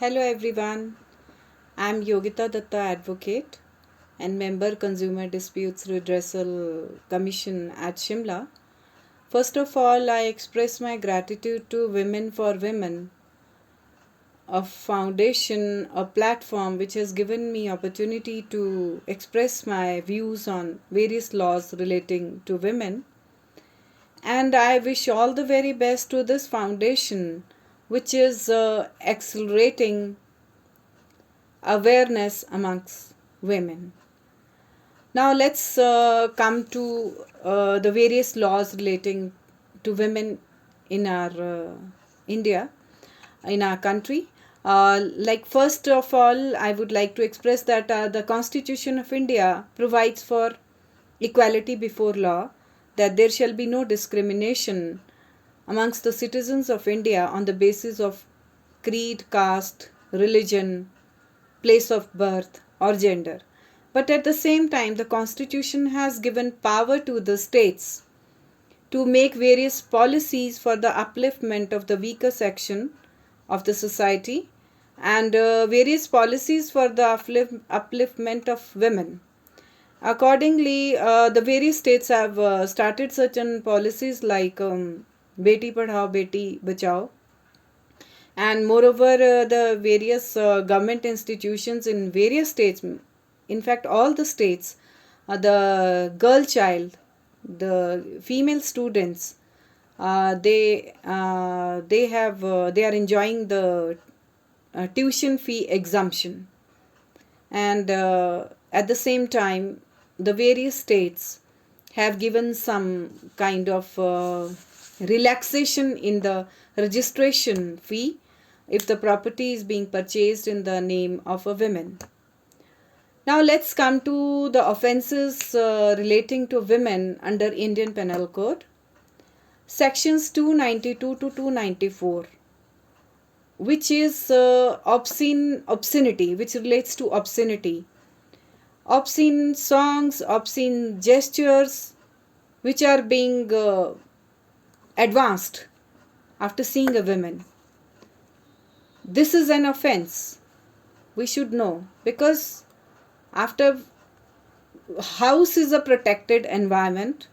Hello everyone, I'm Yogita Dutt Advocate and member Consumer Disputes Redressal Commission at Shimla. First of all, I express my gratitude to Women for Women, a foundation, a platform which has given me opportunity to express my views on various laws relating to women. And I wish all the very best to this foundation which is accelerating awareness amongst women. Now let's come to the various laws relating to women in our India, in our country. Like first of all, I would like to express that the Constitution of India provides for equality before law, that there shall be no discrimination amongst the citizens of India on the basis of creed, caste, religion, place of birth, or gender. But at the same time, the Constitution has given power to the states to make various policies for the upliftment of the weaker section of the society and various policies for the upliftment of women. Accordingly, the various states have started certain policies like Beti Padhao, Beti Bachao, and moreover the various government institutions in various states, in fact all the states, the girl child, the female students, they are enjoying the tuition fee exemption, and at the same time the various states have given some kind of relaxation in the registration fee if the property is being purchased in the name of a woman. Now let's come to the offences relating to women under Indian Penal Code. Sections 292 to 294, which is obscenity, which relates to obscenity. Obscene songs, obscene gestures, which are being advanced after seeing a woman. This is an offense. We should know, because after house is a protected environment.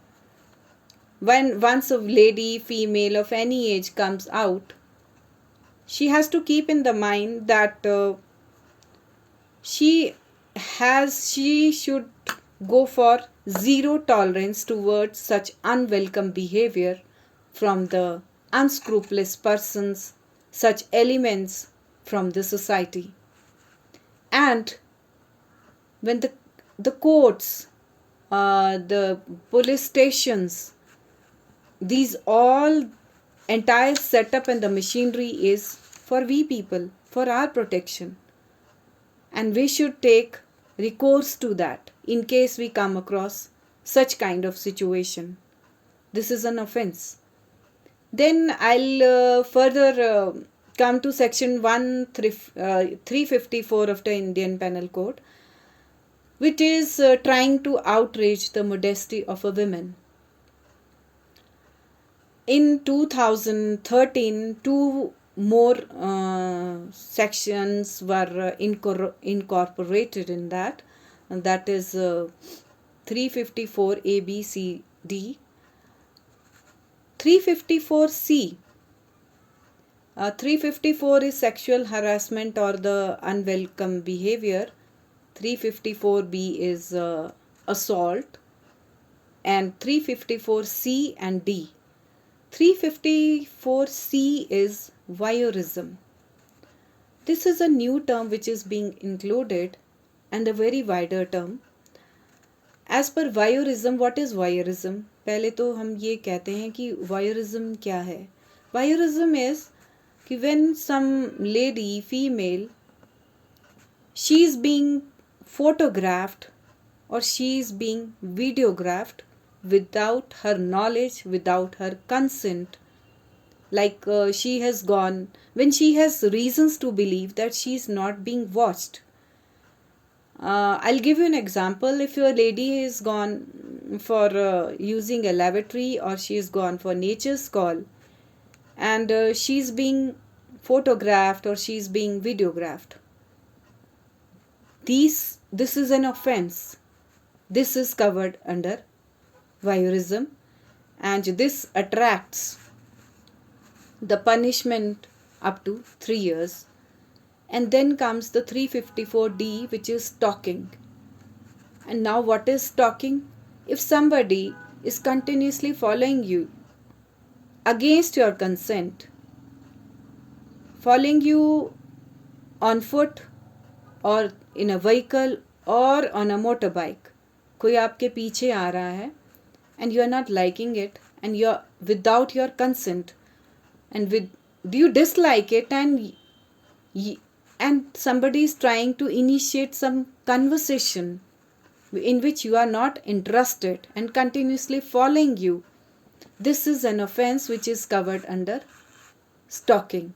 When once a lady, female of any age comes out, she has to keep in the mind that she should go for zero tolerance towards such unwelcome behavior from the unscrupulous persons, such elements from the society. And when the courts, the police stations, these all entire setup and the machinery is for we people, for our protection. And we should take recourse to that in case we come across such kind of situation. This is an offense. Then I'll further come to section 354 of the Indian Penal Code, which is trying to outrage the modesty of a woman. In 2013, two more sections were incorporated in that, and that is 354 A, B, C, D. 354C. 354 is sexual harassment or the unwelcome behavior. 354B is assault, and 354C and D. 354C is voyeurism. This is a new term which is being included, and a very wider term. As per voyeurism, what is voyeurism? पहले तो हम ये कहते हैं कि voyeurism क्या है. Voyeurism is कि when some lady, female, she is being photographed or she is being videographed without her knowledge, without her consent, like she has gone, when she has reasons to believe that she is not being watched. I'll give you an example. If your lady is gone for using a lavatory, or she is gone for nature's call, and she's being photographed or she is being videographed. This is an offense. This is covered under voyeurism, and this attracts the punishment up to 3 years. And then comes the 354D, which is stalking. And now what is stalking? If somebody is continuously following you against your consent, following you on foot or in a vehicle or on a motorbike, कोई आपके पीछे आ रहा है and you are not liking it and you are without your consent, and do you dislike it, and somebody is trying to initiate some conversation in which you are not interested and continuously following you. This is an offense which is covered under stalking.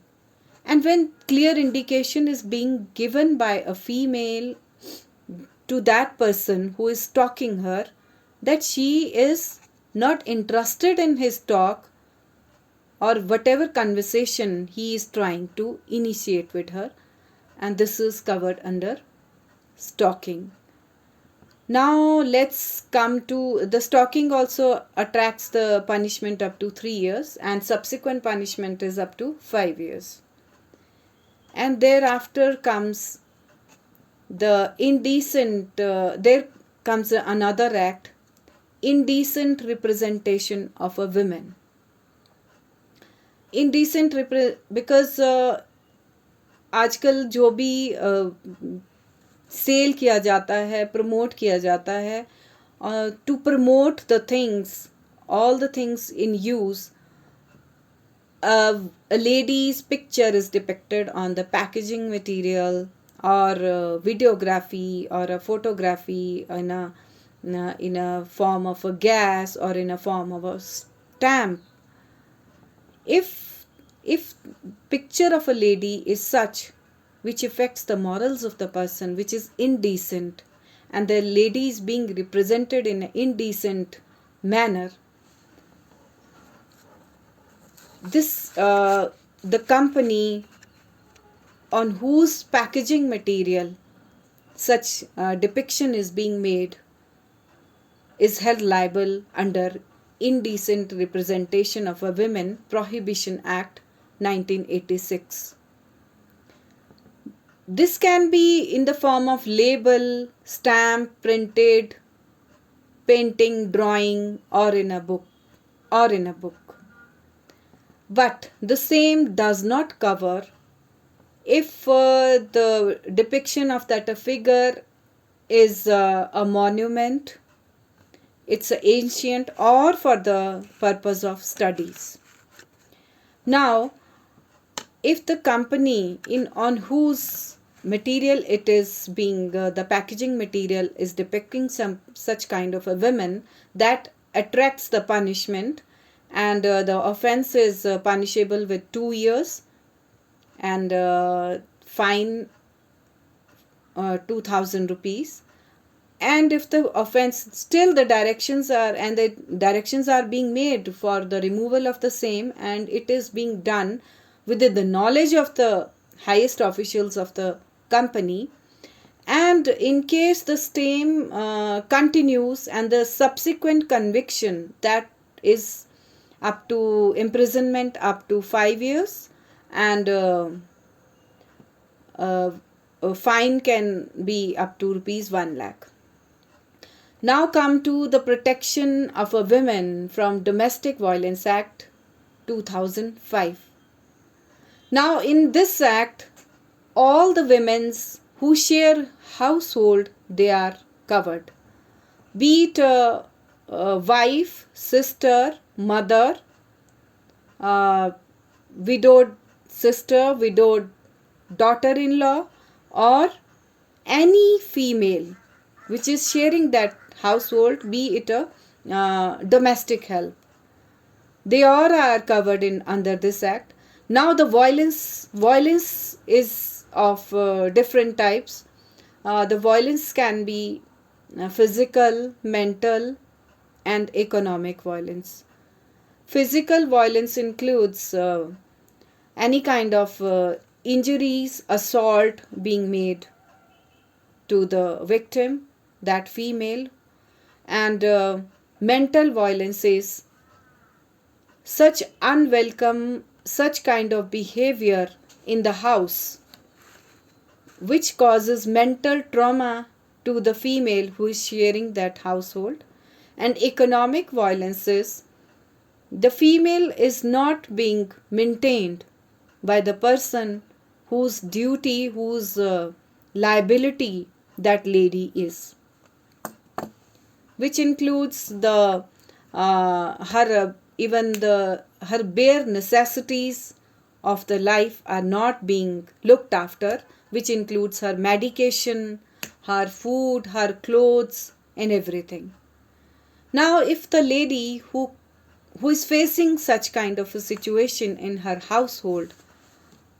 And when clear indication is being given by a female to that person who is stalking her that she is not interested in his talk or whatever conversation he is trying to initiate with her, and this is covered under stalking. Now let's come to the stalking. Also attracts the punishment up to 3 years, and subsequent punishment is up to 5 years. And thereafter comes the indecent, there comes another act, indecent representation of a woman. Indecent because आजकल जो भी cell किया जाता है, promote किया जाता है, to promote the things, all the things in use, a lady's picture is depicted on the packaging material or videography or a photography in a form of a gas or in a form of a stamp. If picture of a lady is such which affects the morals of the person, which is indecent, and the lady is being represented in an indecent manner, this the company on whose packaging material such depiction is being made is held liable under Indecent Representation of a Woman Prohibition Act 1986. This can be in the form of label, stamp, printed, painting, drawing, or in a book. But the same does not cover if the depiction of that figure is a monument, it's ancient, or for the purpose of studies. Now, if the company on whose material it is being, the packaging material is depicting some such kind of a woman, that attracts the punishment, and the offense is punishable with 2 years and fine 2,000 rupees. And if the offense, still the directions are being made for the removal of the same, and it is being done within the knowledge of the highest officials of the company, and in case the same continues and the subsequent conviction, that is up to imprisonment up to 5 years, and a fine can be up to rupees 1 lakh. Now come to the Protection of a Woman from Domestic Violence Act 2005. Now in this act, all the women who share household, they are covered. Be it a wife, sister, mother, widowed sister, widowed daughter-in-law, or any female which is sharing that household, be it a domestic help. They all are covered under this act. Now the violence is of different types. The violence can be physical, mental, and economic violence. Physical violence includes any kind of injuries, assault being made to the victim, that female, and mental violences, such unwelcome, such kind of behavior in the house, which causes mental trauma to the female who is sharing that household, and economic violences, the female is not being maintained by the person whose duty, whose liability that lady is, which includes the her even the her bare necessities of the life are not being looked after, which includes her medication, her food, her clothes, and everything. Now, if the lady who is facing such kind of a situation in her household,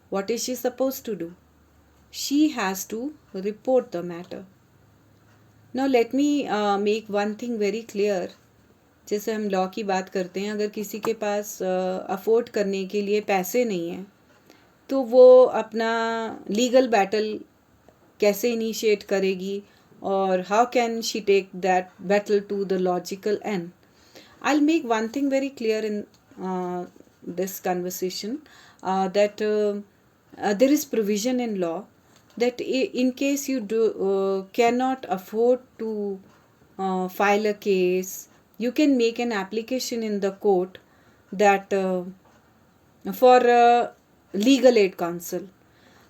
what is she supposed to do? She has to report the matter. Now let me make one thing very clear. जैसे हम law की बात करते हैं, अगर किसी के पास afford करने के लिए पैसे नहीं हैं तो वो अपना लीगल बैटल कैसे इनिशिएट करेगी, और how can she take that battle to the logical end. I'll make one thing very clear in this conversation, that there is provision in law that in case you cannot afford to file a case, you can make an application in the court that for legal aid counsel.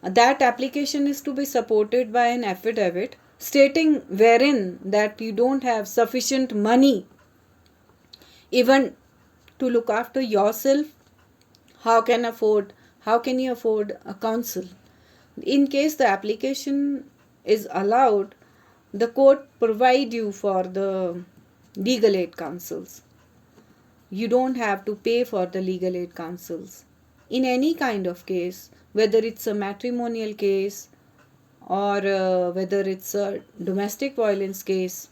That application is to be supported by an affidavit stating wherein that you don't have sufficient money even to look after yourself. How can you afford a counsel? In case the application is allowed, the court provide you for the legal aid counsels. You don't have to pay for the legal aid counsels in any kind of case, whether it's a matrimonial case or whether it's a domestic violence case,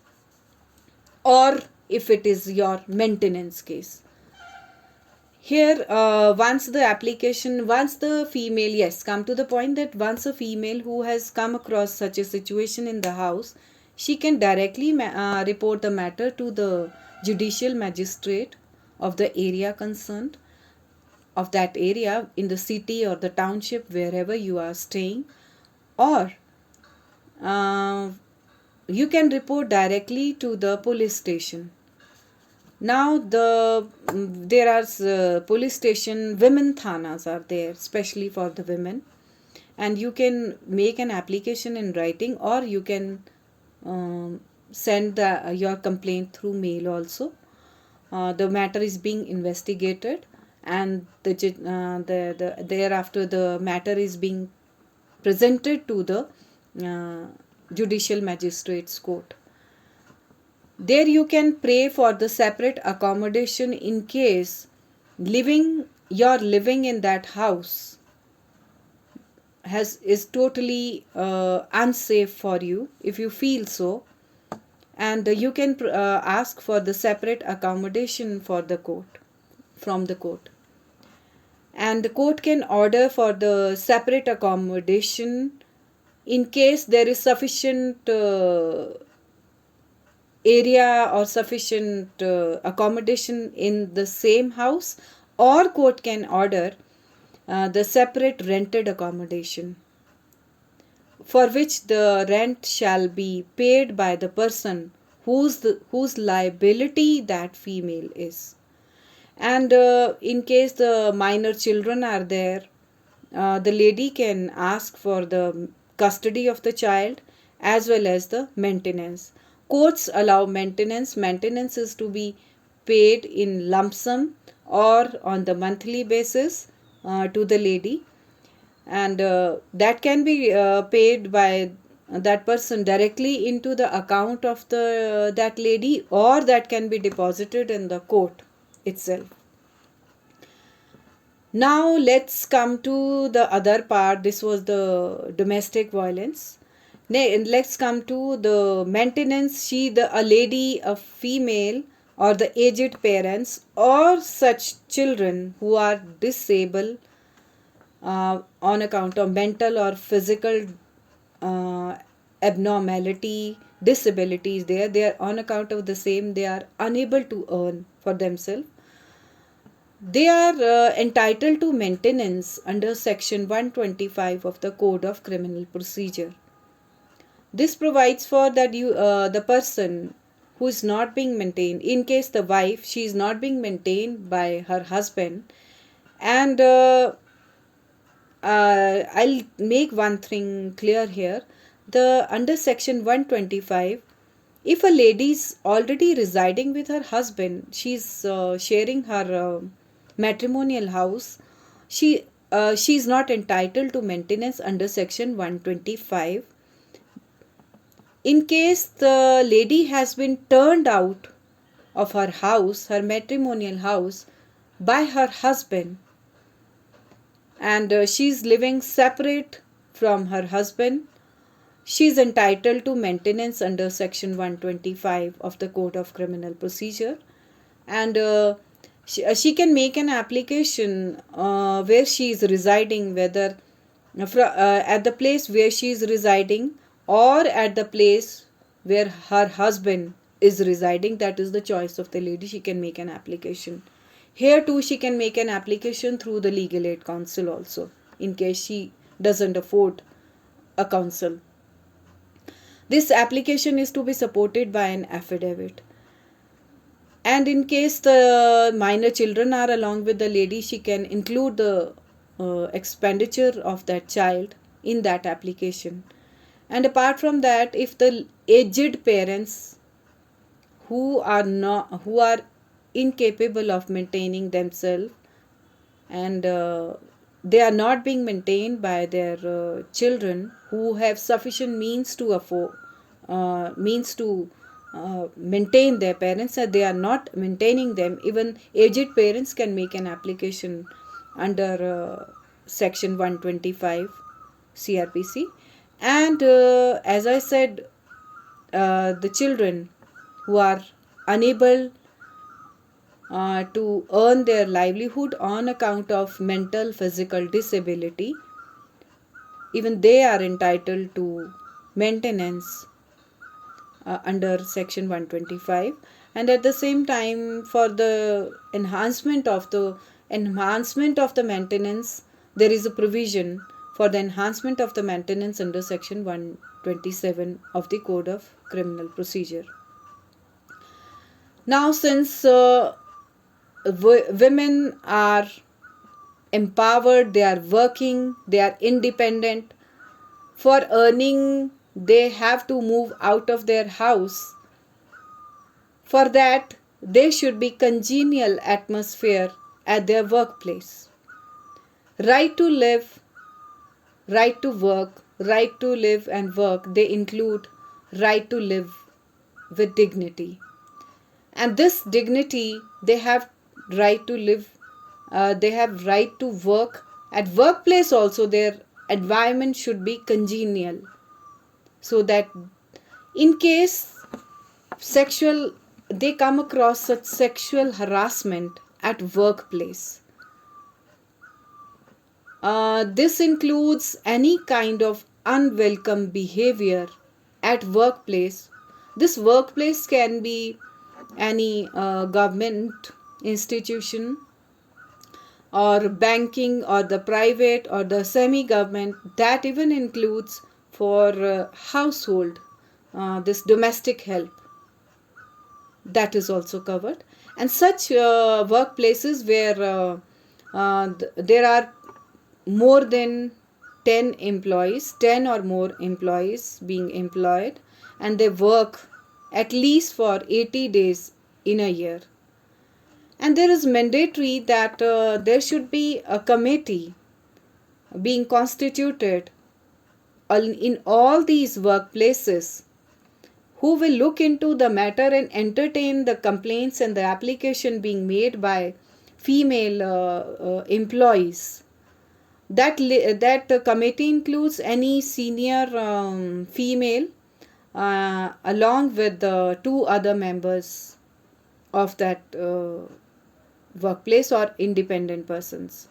or if it is your maintenance case. Here, once the female, yes, come to the point that once a female who has come across such a situation in the house, she can directly report the matter to the judicial magistrate of the area concerned, of that area in the city or the township wherever you are staying, or you can report directly to the police station. Now there are police station, women thanas are there, especially for the women, and you can make an application in writing, or you can send your complaint through mail also. The matter is being investigated, and thereafter the matter is being presented to the judicial magistrates court. There you can pray for the separate accommodation in case you're living in that house is totally unsafe for you, if you feel so, and you can ask for the separate accommodation from the court, and the court can order for the separate accommodation in case there is sufficient area or sufficient accommodation in the same house, or court can order the separate rented accommodation, for which the rent shall be paid by the person whose liability that female is. And in case the minor children are there, the lady can ask for the custody of the child as well as the maintenance. Courts allow maintenance. Maintenance is to be paid in lump sum or on the monthly basis to the lady, and that can be paid by that person directly into the account of that lady, or that can be deposited in the court itself. Now let's come to the other part. This was the domestic violence. Let's come to the maintenance. A lady, a female, or the aged parents, or such children who are disabled, on account of mental or physical uh, abnormality, disabilities, they are on account of the same, they are unable to earn for themselves. They are entitled to maintenance under section 125 of the Code of Criminal Procedure. This provides for that the person who is not being maintained, in case the wife, she is not being maintained by her husband, and I'll make one thing clear here. The under section 125, if a lady is already residing with her husband, she's sharing her matrimonial house, she is not entitled to maintenance under section 125. In case the lady has been turned out of her house, her matrimonial house, by her husband, and she is living separate from her husband, she is entitled to maintenance under section 125 of the Code of Criminal Procedure. And she can make an application where she is residing, whether at the place where she is residing or at the place where her husband is residing. That is the choice of the lady. She can make an application. Here too she can make an application through the Legal Aid Council also, in case she doesn't afford a counsel. This application is to be supported by an affidavit. And in case the minor children are along with the lady, she can include the expenditure of that child in that application. And apart from that, if the aged parents who are incapable of maintaining themselves, and they are not being maintained by their children who have sufficient means to afford maintain their parents, and they are not maintaining them, even aged parents can make an application under section 125 CRPC. And as I said, the children who are unable to earn their livelihood on account of mental physical disability, even they are entitled to maintenance under section 125. And at the same time, for the enhancement of the maintenance, there is a provision for the enhancement of the maintenance under section 127 of the Code of Criminal Procedure. Now, since women are empowered, they are working, they are independent, for earning they have to move out of their house. For that, there should be congenial atmosphere at their workplace. Right to live, right to work, right to live and work, they include right to live with dignity. And this dignity, they have right to live, they have right to work. At workplace also, their environment should be congenial, so that in case they come across such sexual harassment at workplace, this includes any kind of unwelcome behavior at workplace. This workplace can be any government institution, or banking, or the private, or the semi-government. That even includes for household, this domestic help, that is also covered. And such workplaces where there are more than 10 or more employees being employed, and they work at least for 80 days in a year. And there is mandatory that there should be a committee being constituted in all these workplaces, who will look into the matter and entertain the complaints and the application being made by female employees. That committee includes any senior female along with the two other members of that workplace or independent persons.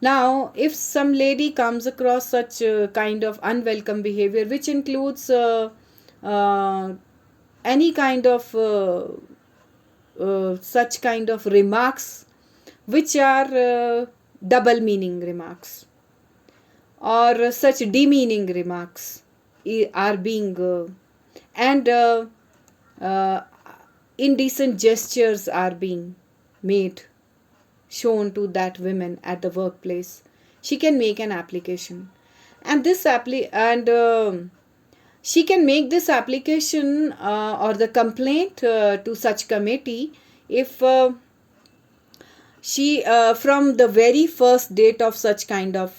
Now, if some lady comes across such kind of unwelcome behavior, which includes uh, any kind of such kind of remarks which are double meaning remarks, or such demeaning remarks are being and uh, indecent gestures are being made, shown to that woman at the workplace, she can make an application. And she can make this application or the complaint to such committee if she from the very first date of such kind of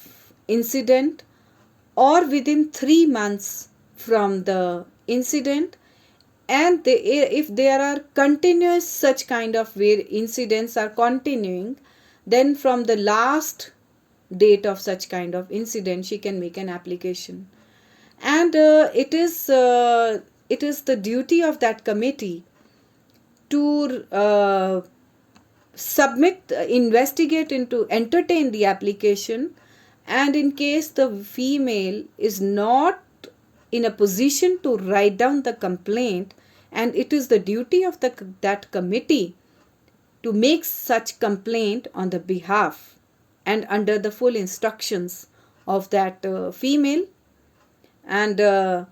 incident, or within 3 months from the incident, and if there are continuous such kind of where incidents are continuing, then from the last date of such kind of incident she can make an application. And it is the duty of that committee to investigate into, entertain the application, and in case the female is not in a position to write down the complaint, and it is the duty of that committee to make such complaint on the behalf and under the full instructions of that female, and the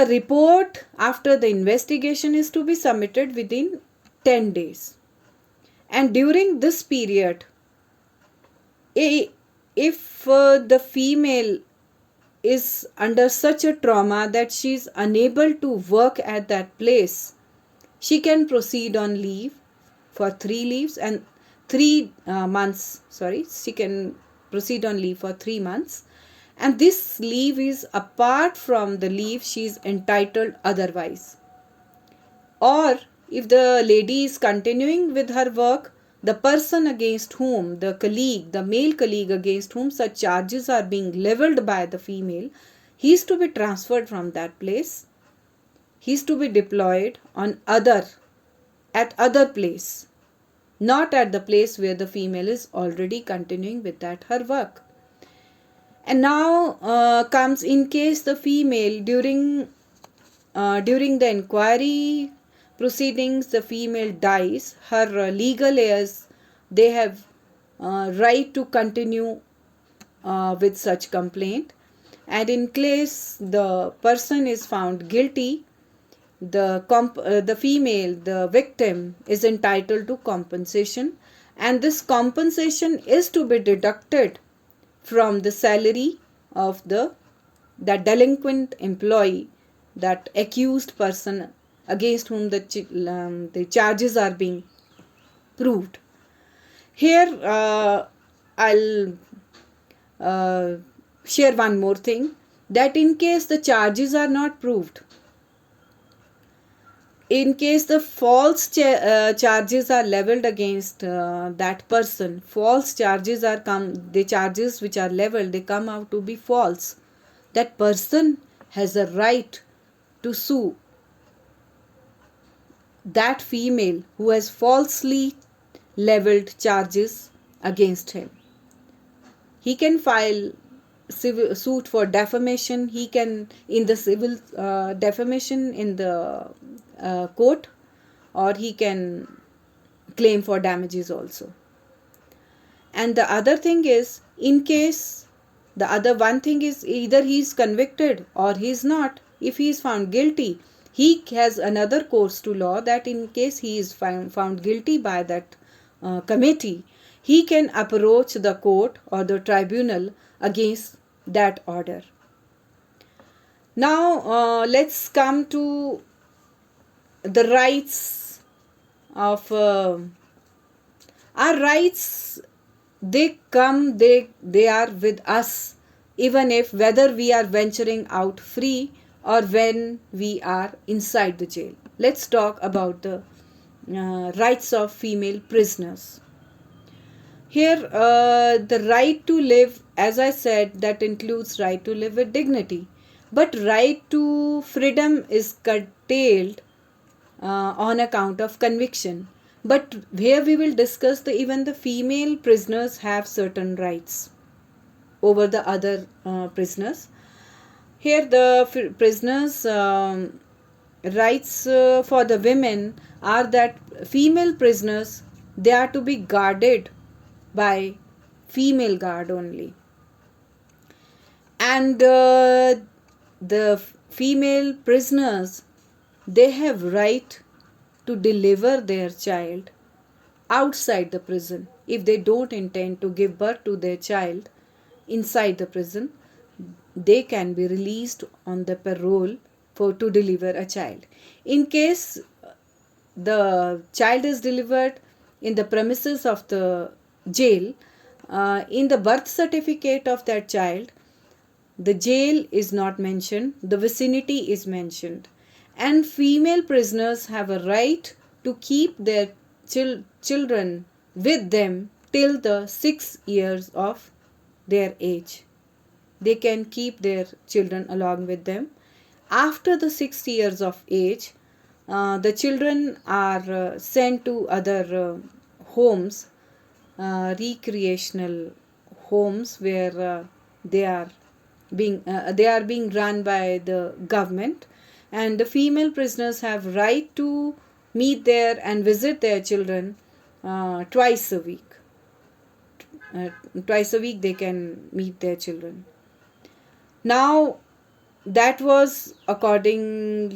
report after the investigation is to be submitted within 10 days. And during this period, if the female is under such a trauma that she is unable to work at that place, she can proceed on leave for 3 months. She can proceed on leave for 3 months, and this leave is apart from the leave she is entitled otherwise. Or if the lady is continuing with her work, the person against whom, the male colleague against whom such charges are being leveled by the female, he is to be transferred from that place. He is to be deployed at other place, not at the place where the female is already continuing with that her work. And now comes, in case the female during the inquiry proceedings, the female dies, her legal heirs, they have right to continue with such complaint. And in case the person is found guilty, the female, the victim, is entitled to compensation, and this compensation is to be deducted from the salary of that delinquent employee, that accused person against whom the charges are being proved. Here I'll share one more thing, that in case the charges are not proved, in case the false charges are leveled against that person, false charges are the charges which are leveled, they come out to be false, that person has a right to sue that female who has falsely leveled charges against him. He can file suit for defamation. He can, in the civil defamation in the court, or he can claim for damages also. And the other thing is, in case one thing is, either he is convicted or he is not. If he is found guilty, he has another course to law, that in case he is found guilty by that committee, he can approach the court or the tribunal against that order. Now let's come to the rights of our rights. They are with us, even if whether we are venturing out free or when we are inside the jail. Let's talk about the rights of female prisoners. Here the right to live, as I said, that includes right to live with dignity, but right to freedom is curtailed on account of conviction. But here we will discuss even the female prisoners have certain rights over the other prisoners. Here the prisoners rights for the women are that female prisoners, they are to be guarded by female guard only, and the female prisoners, they have right to deliver their child outside the prison. If they don't intend to give birth to their child inside the prison, they can be released on the parole for to deliver a child. In case the child is delivered in the premises of the jail, in the birth certificate of that child, the jail is not mentioned, the vicinity is mentioned. And female prisoners have a right to keep their children with them till the 6 years of their age. They can keep their children along with them. After the 6 years of age, the children are sent to other homes, recreational homes, where they are being run by the government, and the female prisoners have right to meet there and visit their children twice a week. Twice a week they can meet their children. Now that was according